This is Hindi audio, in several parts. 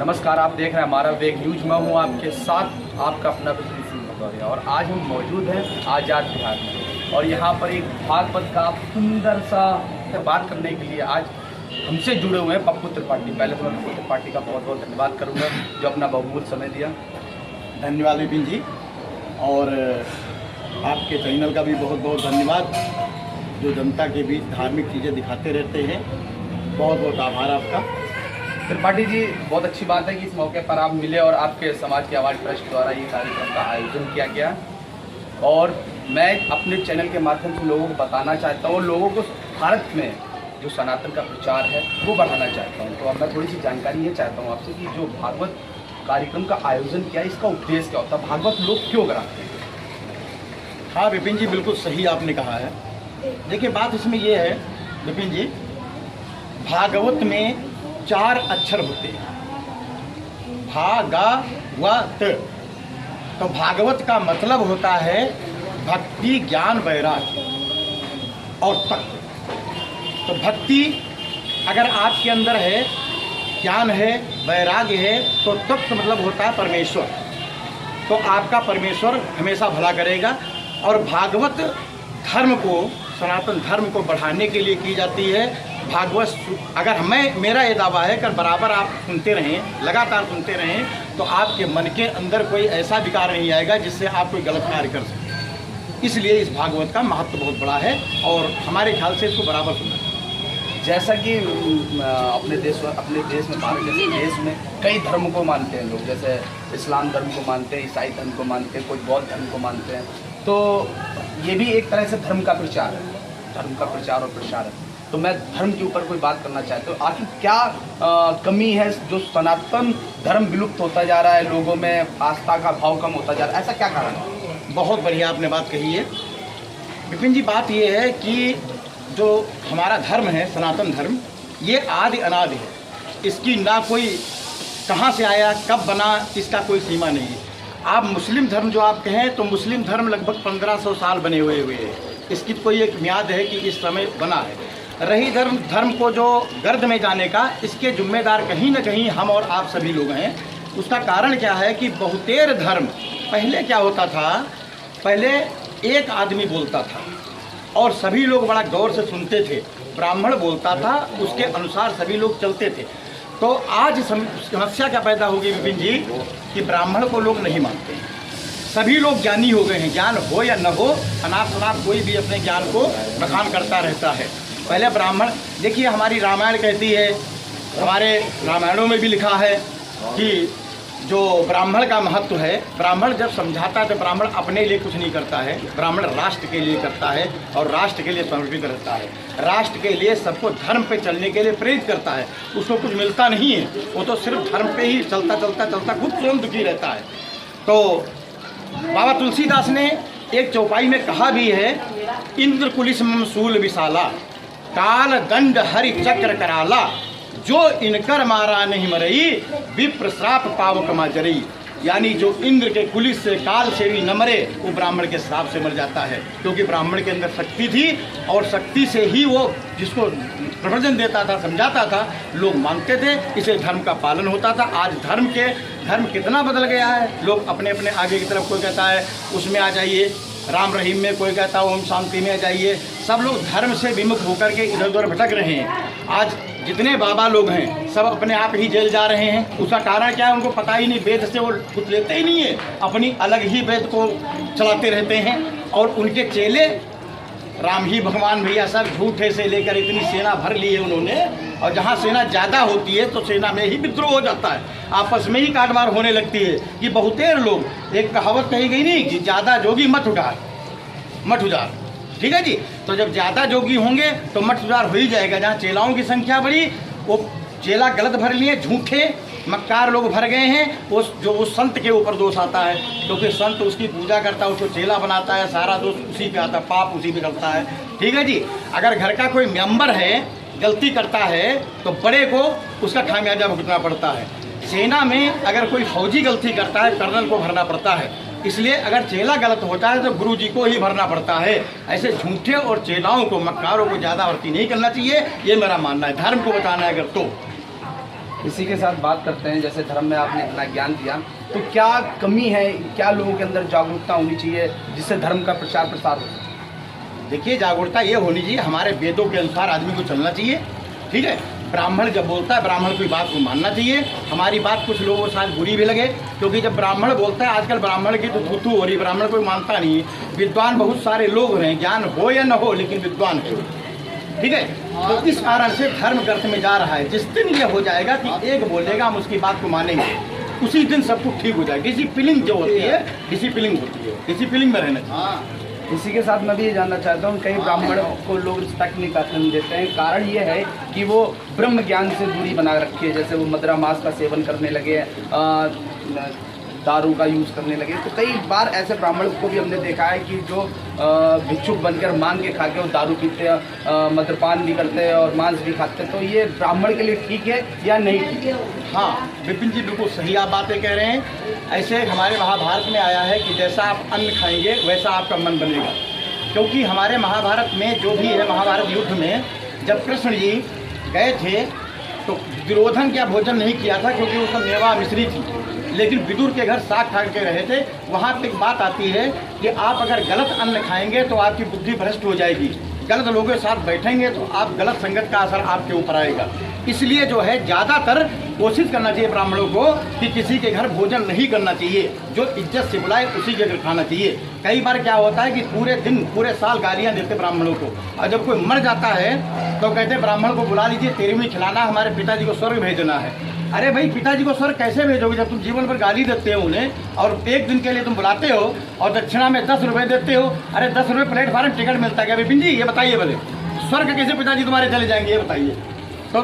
नमस्कार, आप देख रहे हैं हमारा वेग न्यूज। मैं हूं आपके साथ आपका अपना सिंह और आज हम मौजूद हैं आज़ाद बिहार में और यहां पर एक भागवत का सुंदर सा बात करने के लिए आज हमसे जुड़े हुए हैं पप्पू त्रिपाठी। पहले तो मैं पप्पू त्रिपाठी का बहुत बहुत धन्यवाद करूंगा जो अपना बहुमूल्य समय दिया। धन्यवाद विपिन जी, और आपके चैनल का भी बहुत बहुत धन्यवाद जो जनता के बीच धार्मिक चीज़ें दिखाते रहते हैं। बहुत बहुत आभार आपका। त्रिपाठी जी, बहुत अच्छी बात है कि इस मौके पर आप मिले और आपके समाज की आवाज़ ट्रस्ट द्वारा ये कार्यक्रम का आयोजन किया गया और मैं अपने चैनल के माध्यम से लोगों को बताना चाहता हूँ, लोगों को भारत में जो सनातन का प्रचार है वो बढ़ाना चाहता हूँ। तो अब मैं थोड़ी सी जानकारी ये चाहता हूँ आपसे कि जो भागवत कार्यक्रम का आयोजन किया है इसका उद्देश्य क्या होता है, भागवत लोग क्यों कराते हैं? हाँ विपिन जी, बिल्कुल सही आपने कहा है। देखिए बात इसमें ये है विपिन जी, भागवत में 4 अक्षर होते हैं, भागवत। तो भागवत का मतलब होता है भक्ति, ज्ञान, वैराग्य और तत्व। तो भक्ति अगर आपके अंदर है, ज्ञान है, वैराग्य है, तो तत्व मतलब होता है परमेश्वर। तो आपका परमेश्वर हमेशा भला करेगा। और भागवत धर्म को, सनातन धर्म को बढ़ाने के लिए की जाती है। भागवत अगर मेरा ये दावा है कि बराबर आप सुनते रहें, लगातार सुनते रहें, तो आपके मन के अंदर कोई ऐसा विकार नहीं आएगा जिससे आप कोई गलत कार्य कर सकें। इसलिए इस भागवत का महत्व बहुत बड़ा है और हमारे ख्याल से इसको बराबर सुनना चाहिए। जैसा कि अपने देश में, भारत जैसे देश में कई धर्म को मानते हैं लोग, जैसे इस्लाम धर्म को मानते हैं, ईसाई धर्म को मानते हैं, कोई बौद्ध धर्म को मानते हैं। तो ये भी एक तरह से धर्म का प्रचार है, धर्म का प्रचार और प्रसार है। तो मैं धर्म के ऊपर कोई बात करना चाहता हूँ, आखिर क्या कमी है जो सनातन धर्म विलुप्त होता जा रहा है, लोगों में आस्था का भाव कम होता जा रहा है, ऐसा क्या कारण है? बहुत बढ़िया आपने बात कही है विपिन जी। बात ये है कि जो हमारा धर्म है, सनातन धर्म, ये आदि अनादि है। इसकी ना कोई कहाँ से आया, कब बना, इसका कोई सीमा नहीं है। आप मुस्लिम धर्म जो आप कहें तो मुस्लिम धर्म लगभग 1500 साल बने हुए हैं। इसकी कोई एक म्याद है कि इस समय बना है। रही धर्म को जो गर्द में जाने का, इसके जिम्मेदार कहीं ना कहीं हम और आप सभी लोग हैं। उसका कारण क्या है कि बहुतेर धर्म, पहले क्या होता था, पहले एक आदमी बोलता था और सभी लोग बड़ा गौर से सुनते थे। ब्राह्मण बोलता था, उसके अनुसार सभी लोग चलते थे। तो आज समस्या क्या पैदा होगी विपिन जी कि ब्राह्मण को लोग नहीं मानते हैं। सभी लोग ज्ञानी हो गए हैं, ज्ञान हो या न हो, अनाप शनाप कोई भी अपने ज्ञान को बखान करता रहता है। पहले ब्राह्मण, देखिए हमारी रामायण कहती है, हमारे रामायणों में भी लिखा है कि जो ब्राह्मण का महत्व है, ब्राह्मण जब समझाता है तो ब्राह्मण अपने लिए कुछ नहीं करता है, ब्राह्मण राष्ट्र के लिए करता है और राष्ट्र के लिए समर्पित रहता है। राष्ट्र के लिए सबको धर्म पे चलने के लिए प्रेरित करता है। उसको कुछ मिलता नहीं है, वो तो सिर्फ धर्म पे ही चलता खुद स्वयं दुखी रहता है। तो बाबा तुलसीदास ने एक चौपाई में कहा भी है, इंद्र कुलिसम शूल विशाला, काल दंड हरि चक्र कराला, जो इनकर मारा नहीं मरई, विप्र श्राप पावक माजरई। यानी जो इंद्र के कुलिस से, काल से भी न मरे, वो ब्राह्मण के श्राप से मर जाता है। क्योंकि ब्राह्मण के अंदर शक्ति थी और शक्ति से ही वो जिसको प्रवचन देता था, समझाता था, लोग मानते थे, इसे धर्म का पालन होता था। आज धर्म कितना बदल गया है। लोग अपने अपने आगे की तरफ, कोई कहता है उसमें आ जाइए, राम रहीम में, कोई कहता है ओम शांति में आ जाइए। सब लोग धर्म से विमुख होकर के इधर उधर भटक रहे हैं। आज जितने बाबा लोग हैं सब अपने आप ही जेल जा रहे हैं। उसका कारण क्या है, उनको पता ही नहीं, वेद से वो कुछ लेते ही नहीं है, अपनी अलग ही वेद को चलाते रहते हैं। और उनके चेले राम ही भगवान भैया सब झूठे से लेकर इतनी सेना भर ली है उन्होंने। और जहाँ सेना ज़्यादा होती है तो सेना में ही विद्रोह हो जाता है, आपस में ही काटमार होने लगती है। कि बहुतेर लोग, एक कहावत कही गई नहीं कि ज़्यादा जोगी मठ उजार, ठीक है जी। तो जब ज़्यादा जोगी होंगे तो मठ उजार हो ही जाएगा। जहाँ चेलाओं की संख्या बढ़ी, वो चेला गलत भर लिए, झूठे मक्कार लोग भर गए हैं। उस संत के ऊपर दोष आता है, क्योंकि संत उसकी पूजा करता है, उसको चेला बनाता है, सारा दोष उसी पे आता है, पाप उसी पे करता है, ठीक है जी। अगर घर का कोई मेंबर है, गलती करता है तो बड़े को उसका खामियाजा भुगतना पड़ता है। सेना में अगर कोई फौजी गलती करता है, कर्नल को भरना पड़ता है। इसलिए अगर चेला गलत होता है तो गुरु जी को ही भरना पड़ता है। ऐसे झूठे और चेलाओं को, मक्कारों को ज़्यादा भर्ती नहीं करना चाहिए, ये मेरा मानना है। धर्म को बचाना है अगर तो इसी के साथ बात करते हैं, जैसे धर्म में आपने इतना ज्ञान दिया, तो क्या कमी है, क्या लोगों के अंदर जागरूकता होनी चाहिए जिससे धर्म का प्रचार प्रसार हो सके? देखिए, जागरूकता ये होनी चाहिए, हमारे वेदों के अनुसार आदमी को चलना चाहिए, ठीक है। ब्राह्मण जब बोलता है, ब्राह्मण की बात को मानना चाहिए। हमारी बात कुछ लोगों को शायद बुरी भी लगे, क्योंकि जब ब्राह्मण बोलता है, आजकल ब्राह्मण की तो थू-थू हो रही, ब्राह्मण कोई मानता नहीं। विद्वान बहुत सारे लोग हैं, ज्ञान हो या न हो, लेकिन विद्वान है, ठीक है। तो इस कारण से धर्म गर्त में जा रहा है। जिस दिन ये हो जाएगा कि एक बोलेगा, हम उसकी बात को मानेंगे, उसी दिन सब कुछ ठीक हो जाएगा। डिसिप्लिन जो होती है, डिसिप्लिन होती है, डिसिप्लिन में रहना चाहिए। इसी के साथ मैं भी ये जानना चाहता हूँ, कई ब्राह्मणों को लोग रिस्पेक्ट नहीं देते हैं। कारण ये है कि वो ब्रह्म ज्ञान से दूरी बना रखी है, जैसे वो मदिरा मांस का सेवन करने लगे, दारू का यूज़ करने लगे। तो कई बार ऐसे ब्राह्मण को भी हमने देखा है कि जो भिक्षुक बनकर मांग के खा के वो दारू पीते हैं, मद्यपान भी करते हैं और मांस भी खाते हैं। तो ये ब्राह्मण के लिए ठीक है या नहीं ठीक है? हाँ, विपिन जी बिल्कुल सही आप बातें कह रहे हैं। ऐसे हमारे महाभारत में आया है कि जैसा आप अन्न खाएंगे वैसा आपका मन बनेगा। क्योंकि हमारे महाभारत में जो भी है, महाभारत युद्ध में जब कृष्ण जी गए थे तो दुर्योधन क्या भोजन नहीं किया था, क्योंकि उसका मेवा मिश्री थी। लेकिन विदुर के घर साग खा के रहे थे। वहाँ पे एक बात आती है कि आप अगर गलत अन्न खाएंगे तो आपकी बुद्धि भ्रष्ट हो जाएगी, गलत लोगों के साथ बैठेंगे तो आप गलत संगत का असर आपके ऊपर आएगा। इसलिए जो है ज़्यादातर कोशिश करना चाहिए ब्राह्मणों को कि किसी के घर भोजन नहीं करना चाहिए, जो इज्जत से बुलाए उसी के घर खाना चाहिए। कई बार क्या होता है कि पूरे दिन पूरे साल गालियाँ देते ब्राह्मणों को, और जब कोई मर जाता है तो कहते ब्राह्मण को बुला लीजिए, तेरे में खिलाना, हमारे पिताजी को स्वर्ग भेजना है। अरे भाई, पिताजी को स्वर्ग कैसे भेजोगे जब तुम जीवन भर गाली देते हो उन्हें, और एक दिन के लिए तुम बुलाते हो और दक्षिणा में 10 रुपये देते हो। अरे 10 रुपये प्लेटफार्म टिकट मिलता है क्या विपिन जी? ये बताइए भले, स्वर्ग कैसे पिताजी तुम्हारे चले जाएंगे, ये बताइए। तो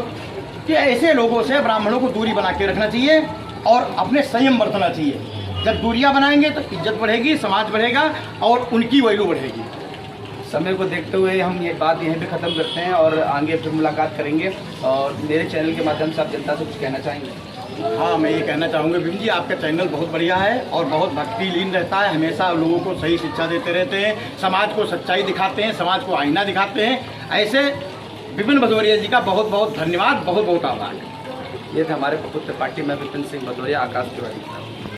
कि ऐसे लोगों से ब्राह्मणों को दूरी बना के रखना चाहिए और अपने संयम बरतना चाहिए। जब दूरियां बनाएंगे तो इज्जत बढ़ेगी, समाज बढ़ेगा और उनकी वैल्यू बढ़ेगी। समय को देखते हुए हम ये बात यहीं पे ख़त्म करते हैं और आगे फिर मुलाकात करेंगे। और मेरे चैनल के माध्यम से आप जनता से कुछ कहना चाहेंगे? हाँ, मैं ये कहना चाहूँगा विपिन जी, आपका चैनल बहुत बढ़िया है और बहुत भक्ति लीन रहता है। हमेशा लोगों को सही शिक्षा देते रहते हैं, समाज को सच्चाई दिखाते हैं, समाज को आईना दिखाते हैं। ऐसे विपिन भदौरिया जी का बहुत बहुत धन्यवाद, बहुत बहुत आभार। ये थे हमारे प्रबुद्ध पार्टी में विपिन सिंह भदौरिया, आकाश तिवारी।